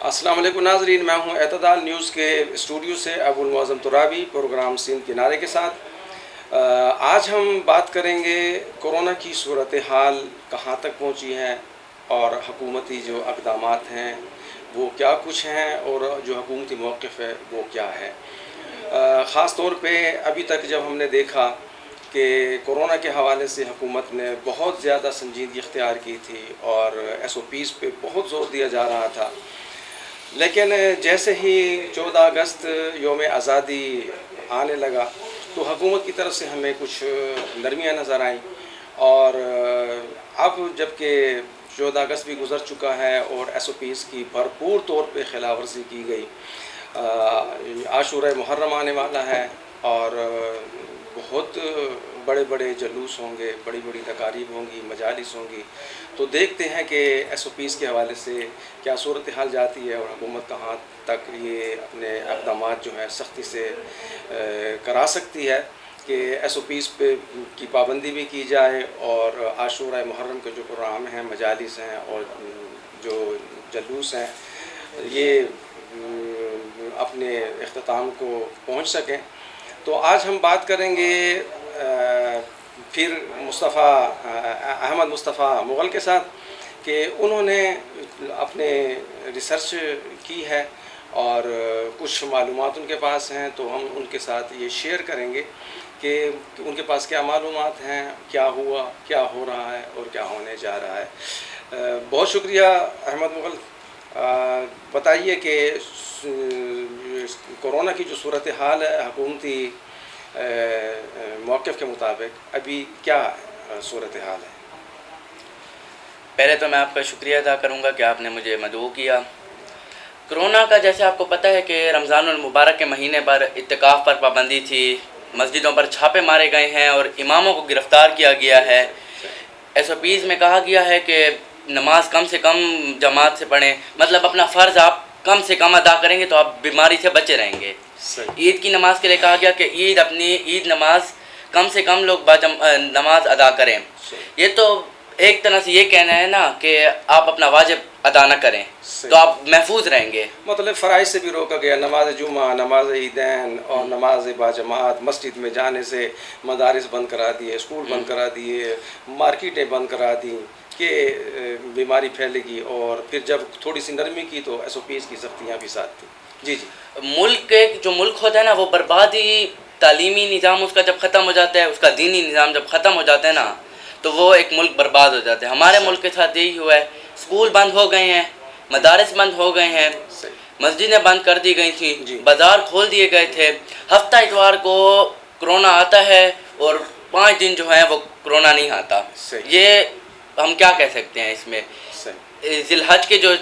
السلام علیکم ناظرین، میں ہوں اعتدال نیوز کے اسٹوڈیو سے ابو المعظم ترابی، پروگرام سندھ کنارے کے ساتھ۔ آج ہم بات کریں گے کورونا کی صورتحال کہاں تک پہنچی ہے اور حکومتی جو اقدامات ہیں وہ کیا کچھ ہیں اور جو حکومتی موقف ہے وہ کیا ہے۔ خاص طور پہ ابھی تک جب ہم نے دیکھا کہ کورونا کے حوالے سے حکومت نے بہت زیادہ سنجیدگی اختیار کی تھی اور ایس او پیز پہ بہت زور دیا جا رہا تھا، لیکن جیسے ہی 14 اگست یوم آزادی آنے لگا تو حکومت کی طرف سے ہمیں کچھ نرمیاں نظر آئیں، اور اب جب کہ 14 اگست بھی گزر چکا ہے اور ایس او پیز کی بھرپور طور پہ خلاف ورزی کی گئی، عاشورہ محرم آنے والا ہے اور بہت بڑے بڑے جلوس ہوں گے، بڑی بڑی تقاریب ہوں گی، مجالس ہوں گی، تو دیکھتے ہیں کہ ایس او پیز کے حوالے سے کیا صورتحال جاتی ہے اور حکومت کہاں تک یہ اپنے اقدامات جو ہیں سختی سے کرا سکتی ہے کہ ایس او پیز پہ کی پابندی بھی کی جائے اور عاشورہ محرم کے جو پروگرام ہیں، مجالس ہیں اور جو جلوس ہیں، یہ اپنے اختتام کو پہنچ سکیں۔ تو آج ہم بات کریں گے پھر احمد مصطفیٰ مغل کے ساتھ کہ انہوں نے اپنے ریسرچ کی ہے اور کچھ معلومات ان کے پاس ہیں، تو ہم ان کے ساتھ یہ شیئر کریں گے کہ ان کے پاس کیا معلومات ہیں، کیا ہوا، کیا ہو رہا ہے اور کیا ہونے جا رہا ہے۔ بہت شکریہ احمد مغل۔ بتائیے کہ کورونا کی جو صورتحال ہے حکومتی موقف کے مطابق ابھی کیا صورتحال ہے؟ پہلے تو میں آپ کا شکریہ ادا کروں گا کہ آپ نے مجھے مدعو کیا۔ کرونا کا جیسے آپ کو پتہ ہے کہ رمضان المبارک کے مہینے پر اعتکاف پر پابندی تھی، مسجدوں پر چھاپے مارے گئے ہیں اور اماموں کو گرفتار کیا گیا ہے۔ ایس او پیز میں کہا گیا ہے کہ نماز کم سے کم جماعت سے پڑھیں، مطلب اپنا فرض آپ کم سے کم ادا کریں گے تو آپ بیماری سے بچے رہیں گے۔ عید کی نماز کے لیے کہا گیا کہ عید نماز کم سے کم لوگ نماز ادا کریں۔ یہ تو ایک طرح سے یہ کہنا ہے نا کہ آپ اپنا واجب ادا نہ کریں تو آپ محفوظ رہیں گے۔ مطلب فرائض سے بھی روکا گیا، نماز جمعہ، نماز عیدین اور نماز باجماعت، مسجد میں جانے سے مدارس بند کرا دیے، اسکول بند کرا دیے، مارکیٹیں بند کرا دیں کہ بیماری پھیلے گی، اور پھر جب تھوڑی سی نرمی کی تو ایس او پیز کی سختیاں بھی ساتھ تھیں۔ جی ملک جو ملک ہوتا ہے نا وہ بربادی، تعلیمی نظام اس کا جب ختم ہو جاتا ہے، اس کا دینی نظام جب ختم ہو جاتا ہے نا تو وہ ایک ملک برباد ہو جاتا ہے۔ ہمارے ملک کے ساتھ یہی ہوا ہے، اسکول بند ہو گئے ہیں، مدارس بند ہو گئے ہیں، مسجدیں بند کر دی گئی تھیں، بازار کھول دیے گئے تھے۔ ہفتہ اتوار کو کرونا آتا ہے اور 5 دن جو ہیں وہ کرونا نہیں آتا۔ یہ ہم کیا کہہ سکتے ہیں اس میں؟ ذی الحج کے جو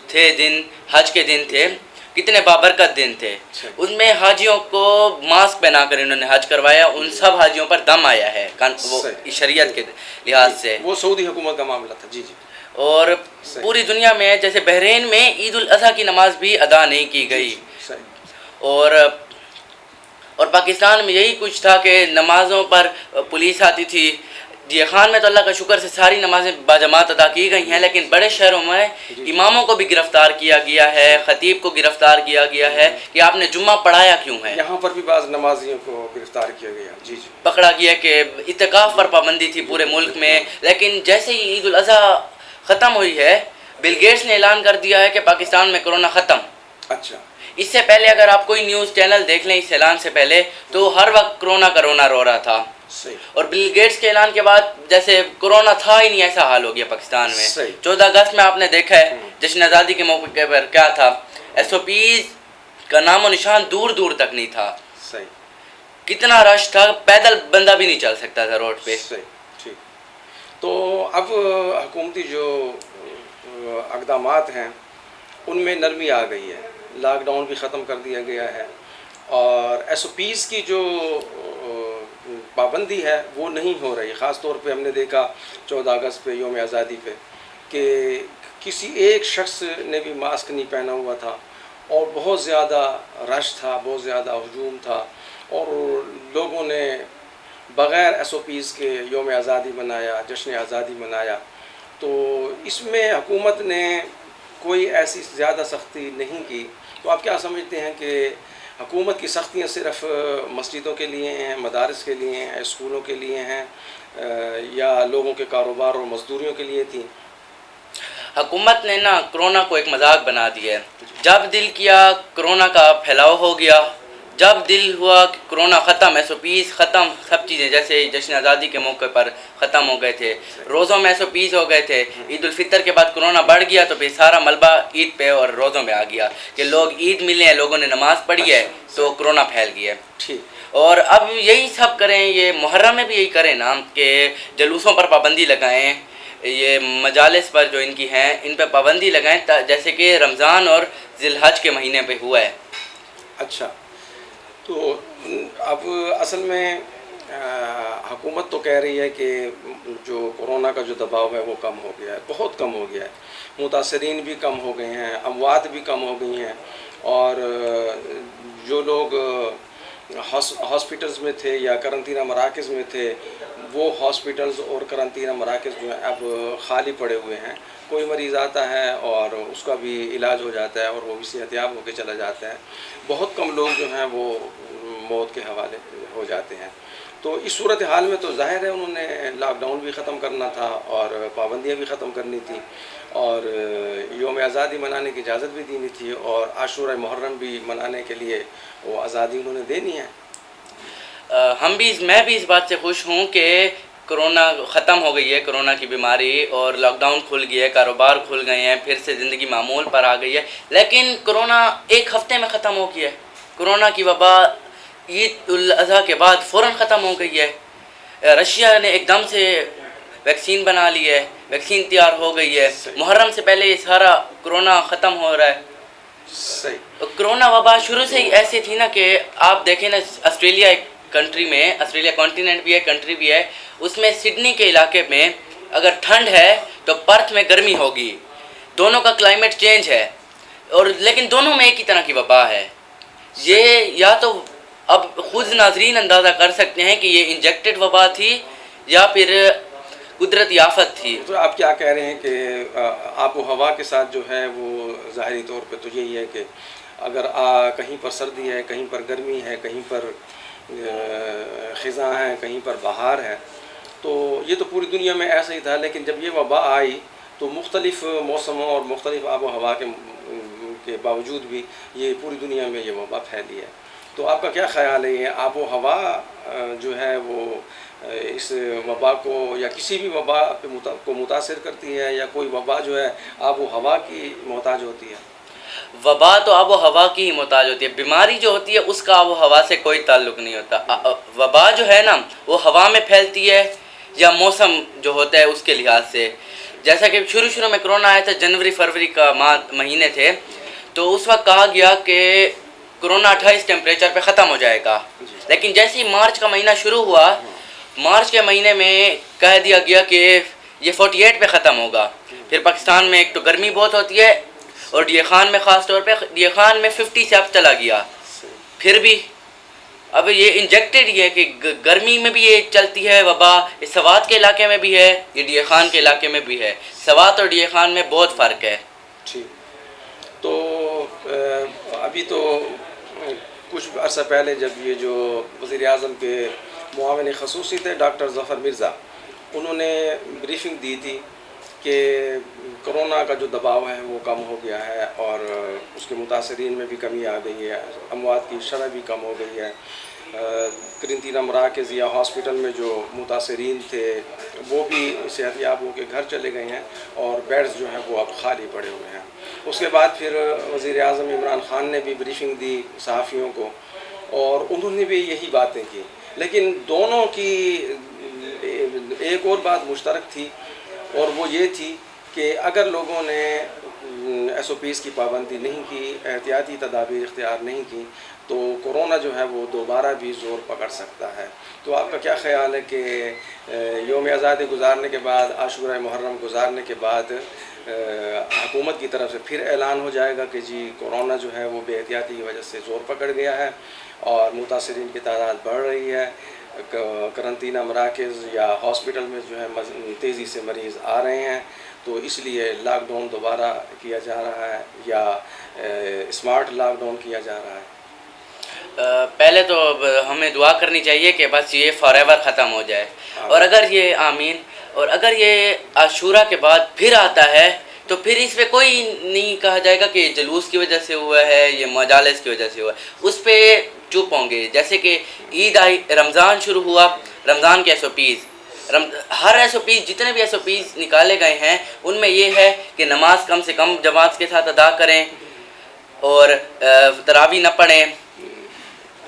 تھے دن، حج کے دن تھے، کتنے بابرکت دن تھے۔ ان میں حاجیوں کو ماسک پہنا کر انہوں نے حج کروایا، ان سب حاجیوں پر دم آیا ہے وہ شریعت کے لحاظ سے۔ وہ سعودی حکومت کا معاملہ تھا۔ جی اور پوری دنیا میں جیسے بحرین میں عید الاضحیٰ کی نماز بھی ادا نہیں کی گئی، اور پاکستان میں یہی کچھ تھا کہ نمازوں پر پولیس آتی تھی۔ جی خان میں تو اللہ کا شکر سے ساری نمازیں باجماعت ادا کی گئی ہیں، لیکن بڑے شہروں میں اماموں کو بھی گرفتار کیا گیا ہے، خطیب کو گرفتار کیا گیا ہے کہ آپ نے جمعہ پڑھایا کیوں ہے۔ یہاں پر بھی بعض نمازیوں کو گرفتار کیا گیا، پکڑا گیا کہ اعتکاف پر پابندی تھی پورے ملک میں۔ لیکن جیسے ہی عید الاضحیٰ ختم ہوئی ہے، بل گیٹس نے اعلان کر دیا ہے کہ پاکستان میں کرونا ختم۔ اچھا، اس سے پہلے اگر آپ کوئی نیوز چینل دیکھ لیں اس اعلان سے پہلے تو ہر وقت کرونا رو رہا تھا، اور بل گیٹس کے اعلان کے بعد جیسے کرونا تھا ہی نہیں ایسا حال ہو گیا پاکستان میں۔ 14 اگست میں آپ نے دیکھا ہے جشن آزادی کے موقع پر کیا تھا، ایس او پیز کا نام و نشان دور دور تک نہیں تھا، کتنا رش تھا، پیدل بندہ بھی نہیں چل سکتا تھا روڈ پہ۔ تو اب حکومتی جو اقدامات ہیں ان میں نرمی آ گئی ہے، لاک ڈاؤن بھی ختم کر دیا گیا ہے، اور ایس او پیز کی جو پابندی ہے وہ نہیں ہو رہی۔ خاص طور پہ ہم نے دیکھا 14 اگست پہ، یوم آزادی پہ، کہ کسی ایک شخص نے بھی ماسک نہیں پہنا ہوا تھا اور بہت زیادہ رش تھا، بہت زیادہ ہجوم تھا، اور لوگوں نے بغیر ایس او پیز کے یوم آزادی منایا، جشن آزادی منایا۔ تو اس میں حکومت نے کوئی ایسی زیادہ سختی نہیں کی، تو آپ کیا سمجھتے ہیں کہ حکومت کی سختیاں صرف مسجدوں کے لیے ہیں، مدارس کے لیے ہیں، اسکولوں کے لیے ہیں، یا لوگوں کے کاروبار اور مزدوریوں کے لیے تھیں؟ حکومت نے نا کرونا کو ایک مذاق بنا دیا ہے. جب دل کیا کرونا کا پھیلاؤ ہو گیا، جب دل ہوا کہ کرونا ختم، ایس او پیز ختم، سب چیزیں جیسے جشن آزادی کے موقع پر ختم ہو گئے تھے، روزوں میں ایس او پیز ہو گئے تھے. عید الفطر کے بعد کرونا بڑھ گیا تو پھر سارا ملبہ عید پہ اور روزوں میں آ گیا کہ لوگ عید ملے ہیں، لوگوں نے نماز پڑھی ہے تو کرونا پھیل گیا ہے. ٹھیک. اور اب یہی سب کریں، یہ محرم میں بھی یہی کریں نا کہ جلوسوں پر پابندی لگائیں، یہ مجالس پر جو ان کی ہیں ان پہ پابندی لگائیں، جیسے کہ رمضان اور ذی الحج کے مہینے پہ ہوا ہے. اچھا، تو اب اصل میں حکومت تو کہہ رہی ہے کہ جو کورونا کا جو دباؤ ہے وہ کم ہو گیا ہے، بہت کم ہو گیا ہے، متاثرین بھی کم ہو گئے ہیں، اموات بھی کم ہو گئی ہیں، اور جو لوگ ہاسپٹلز میں تھے یا قرنطینہ مراکز میں تھے، وہ ہاسپٹلز اور قرنطینہ مراکز جو ہیں اب خالی پڑے ہوئے ہیں. کوئی مریض آتا ہے اور اس کا بھی علاج ہو جاتا ہے اور وہ بھی صحت یاب ہو کے چلا جاتا ہے. بہت کم لوگ جو ہیں وہ موت کے حوالے ہو جاتے ہیں. تو اس صورتحال میں تو ظاہر ہے انہوں نے لاک ڈاؤن بھی ختم کرنا تھا اور پابندیاں بھی ختم کرنی تھیں، اور یوم آزادی منانے کی اجازت بھی دینی تھی، اور عاشورہ محرم بھی منانے کے لیے وہ آزادی انہوں نے دینی ہے. میں بھی اس بات سے خوش ہوں کہ کرونا ختم ہو گئی ہے، کرونا کی بیماری، اور لاک ڈاؤن کھل گیا ہے، کاروبار کھل گئے ہیں، پھر سے زندگی معمول پر آ گئی ہے. لیکن کرونا ایک ہفتے میں ختم ہو گیا ہے. کرونا کی وبا عید الاضحیٰ کے بعد فوراً ختم ہو گئی ہے. رشیا نے ایک دم سے ویکسین بنا لی ہے، ویکسین تیار ہو گئی ہے، محرم سے پہلے یہ سارا کرونا ختم ہو رہا ہے. صحیح. کرونا وبا شروع سے ہی ایسی تھی نا کہ آپ دیکھیں نا، آسٹریلیا ایک کنٹری میں، آسٹریلیا کانٹیننٹ بھی ہے، کنٹری بھی ہے، اس میں سڈنی کے علاقے میں اگر ٹھنڈ ہے تو پرتھ میں گرمی ہوگی. دونوں کا کلائمیٹ چینج ہے، اور لیکن دونوں میں ایک ہی طرح کی وبا ہے. یہ یا تو اب خود ناظرین اندازہ کر سکتے ہیں کہ یہ انجیکٹڈ وبا تھی یا پھر قدرتی آفت تھی. تو آپ کیا کہہ رہے ہیں کہ آب و ہوا کے ساتھ جو ہے وہ ظاہری طور پہ تو یہی ہے کہ اگر کہیں پر سردی ہے، کہیں پر گرمی ہے، کہیں پر خزاں ہے، کہیں پر بہار ہے، تو یہ تو پوری دنیا میں ایسا ہی تھا. لیکن جب یہ وبا آئی تو مختلف موسموں اور مختلف آب و ہوا کے باوجود بھی یہ پوری دنیا میں یہ وبا پھیلی ہے. تو آپ کا کیا خیال ہے، یہ آب و ہوا جو ہے وہ اس وبا کو یا کسی بھی وبا کو متاثر کرتی ہے، یا کوئی وبا جو ہے آب و ہوا کی محتاج ہوتی ہے؟ وبا تو آب و ہوا کی ہی محتاج ہوتی ہے. بیماری جو ہوتی ہے اس کا آب و ہوا سے کوئی تعلق نہیں ہوتا. وبا جو ہے نا وہ ہوا میں پھیلتی ہے یا موسم جو ہوتا ہے اس کے لحاظ سے. جیسا کہ شروع میں کرونا آیا تھا، جنوری فروری کا مہینے تھے، تو اس وقت کہا گیا کہ کرونا 28 ٹیمپریچر پہ ختم ہو جائے گا. لیکن جیسے ہی مارچ کا مہینہ شروع ہوا، مارچ کے مہینے میں کہہ دیا گیا کہ یہ 48 پہ ختم ہوگا. پھر پاکستان میں ایک تو گرمی بہت ہوتی ہے، اور ڈی خان میں خاص طور پہ ڈی خان میں 50 سے اب چلا گیا. پھر بھی اب یہ انجیکٹڈ یہ ہے کہ گرمی میں بھی یہ چلتی ہے وبا. اس سوات کے علاقے میں بھی ہے، یہ ڈی خان کے علاقے میں بھی ہے. سوات اور ڈی خان میں بہت فرق ہے. ٹھیک. تو ابھی تو کچھ عرصہ پہلے جب یہ جو وزیر اعظم کے معاون خصوصی تھے ڈاکٹر ظفر مرزا، انہوں نے بریفنگ دی تھی کہ کرونا کا جو دباؤ ہے وہ کم ہو گیا ہے، اور اس کے متاثرین میں بھی کمی آ گئی ہے، اموات کی شرح بھی کم ہو گئی ہے. قرنطینہ مراکز یا ہاسپٹل میں جو متاثرین تھے وہ بھی صحت یاب ہو کے گھر چلے گئے ہیں، اور بیڈز جو ہیں وہ اب خالی پڑے ہوئے ہیں. اس کے بعد پھر وزیر اعظم عمران خان نے بھی بریفنگ دی صحافیوں کو، اور انہوں نے بھی یہی باتیں کی. لیکن دونوں کی ایک اور بات مشترک تھی، اور وہ یہ تھی کہ اگر لوگوں نے ایس او پیز کی پابندی نہیں کی، احتیاطی تدابیر اختیار نہیں کی، تو کورونا جو ہے وہ دوبارہ بھی زور پکڑ سکتا ہے. تو آپ کا کیا خیال ہے کہ یوم آزادی گزارنے کے بعد، عاشورہ محرم گزارنے کے بعد حکومت کی طرف سے پھر اعلان ہو جائے گا کہ جی کورونا جو ہے وہ بے احتیاطی کی وجہ سے زور پکڑ گیا ہے اور متاثرین کی تعداد بڑھ رہی ہے، قرنطینہ مراکز یا ہاسپٹل میں جو ہے تیزی سے مریض آ رہے ہیں، تو اس لیے لاک ڈاؤن دوبارہ کیا جا رہا ہے یا اسمارٹ لاک ڈاؤن کیا جا رہا ہے؟ پہلے تو ہمیں دعا کرنی چاہیے کہ بس یہ فار ایور ختم ہو جائے، اور اگر یہ آمین، اور اگر یہ عاشورہ کے بعد پھر آتا ہے تو پھر اس پہ کوئی نہیں کہا جائے گا کہ یہ جلوس کی وجہ سے ہوا ہے، یہ مجالس کی وجہ سے ہوا ہے، اس پہ چپ ہوں گے۔ جیسے کہ عید آئی، رمضان شروع ہوا، رمضان کے SOPs، ہر SOPs، جتنے بھی SOPs نکالے گئے ہیں ان میں یہ ہے کہ نماز کم سے کم جماعت کے ساتھ ادا کریں، اور تراویح نہ پڑھیں،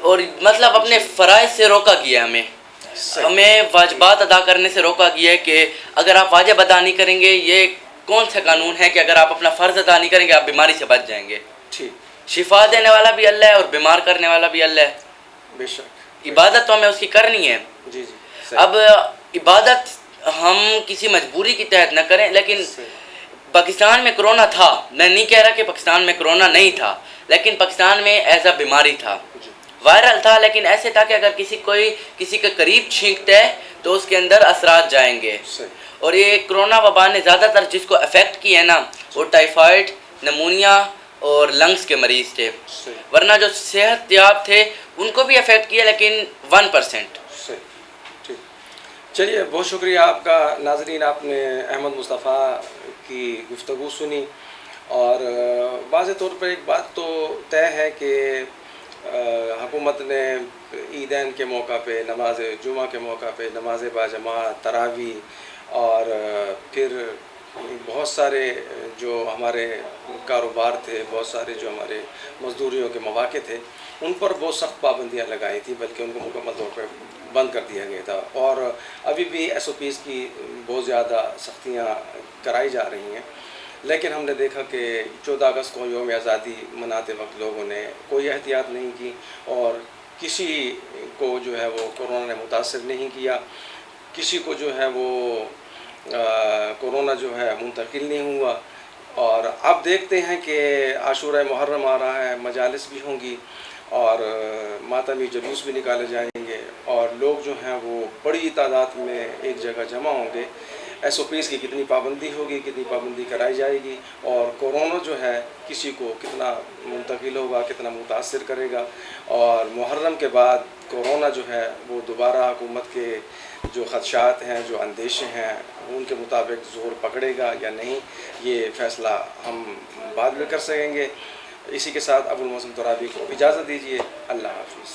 اور مطلب اپنے فرائض سے روکا گیا ہے ہمیں واجبات ادا کرنے سے روکا گیا ہے کہ اگر آپ واجب ادا نہیں کریں گے، یہ کون سا قانون ہے کہ اگر آپ اپنا فرض ادا نہیں کریں گے آپ بیماری سے بچ جائیں گے؟ شفا دینے والا بھی اللہ ہے اور بیمار کرنے والا بھی اللہ ہے۔ بے شک عبادت تو ہمیں اس کی کرنی ہے۔ جی اب عبادت ہم کسی مجبوری کے تحت نہ کریں، لیکن پاکستان میں کرونا تھا، میں نہیں کہہ رہا کہ پاکستان میں کرونا نہیں تھا، لیکن پاکستان میں ایز اے بیماری تھا، وائرل تھا، لیکن ایسے تھا کہ اگر کسی کے قریب چھینکتا ہے تو اس کے اندر اثرات جائیں گے۔ اور یہ کرونا وبا نے زیادہ تر جس کو افیکٹ کیا ہے نا، وہ ٹائیفائڈ، نمونیا اور لنگس کے مریض تھے، ورنہ جو صحت یاب تھے ان کو بھی افیکٹ کیا، لیکن 1%۔ چلیے، بہت شکریہ آپ کا۔ ناظرین، آپ نے احمد مصطفیٰ کی گفتگو سنی، اور واضح طور پر ایک بات تو طے ہے کہ حکومت نے عیدین کے موقع پہ، نماز جمعہ کے موقع پہ نماز باجماعت، تراویح، اور پھر بہت سارے جو ہمارے کاروبار تھے، بہت سارے جو ہمارے مزدوریوں کے مواقع تھے، ان پر بہت سخت پابندیاں لگائی تھیں، بلکہ ان کو مکمل طور پہ بند کر دیا گیا تھا، اور ابھی بھی SOPs کی بہت زیادہ سختیاں کرائی جا رہی ہیں۔ لیکن ہم نے دیکھا کہ 14 اگست کو یوم آزادی مناتے وقت لوگوں نے کوئی احتیاط نہیں کی، اور کسی کو جو ہے وہ کورونا نے متاثر نہیں کیا، کسی کو جو ہے وہ کورونا جو ہے منتقل نہیں ہوا۔ اور اب دیکھتے ہیں کہ عاشورہ محرم آ رہا ہے، مجالس بھی ہوں گی، اور ماتمی جلوس بھی نکالے جائیں گے، اور لوگ جو ہیں وہ بڑی تعداد میں ایک جگہ جمع ہوں گے۔ SOPs کی کتنی پابندی ہوگی، کتنی پابندی کرائی جائے گی، اور کورونا جو ہے کسی کو کتنا منتقل ہوگا، کتنا متاثر کرے گا، اور محرم کے بعد کورونا جو ہے وہ دوبارہ حکومت کے جو خدشات ہیں، جو اندیشے ہیں، ان کے مطابق زور پکڑے گا یا نہیں، یہ فیصلہ ہم بعد میں کر سکیں گے۔ اسی کے ساتھ ابو المحسن ترابی کو اجازت دیجیے۔ اللہ حافظ۔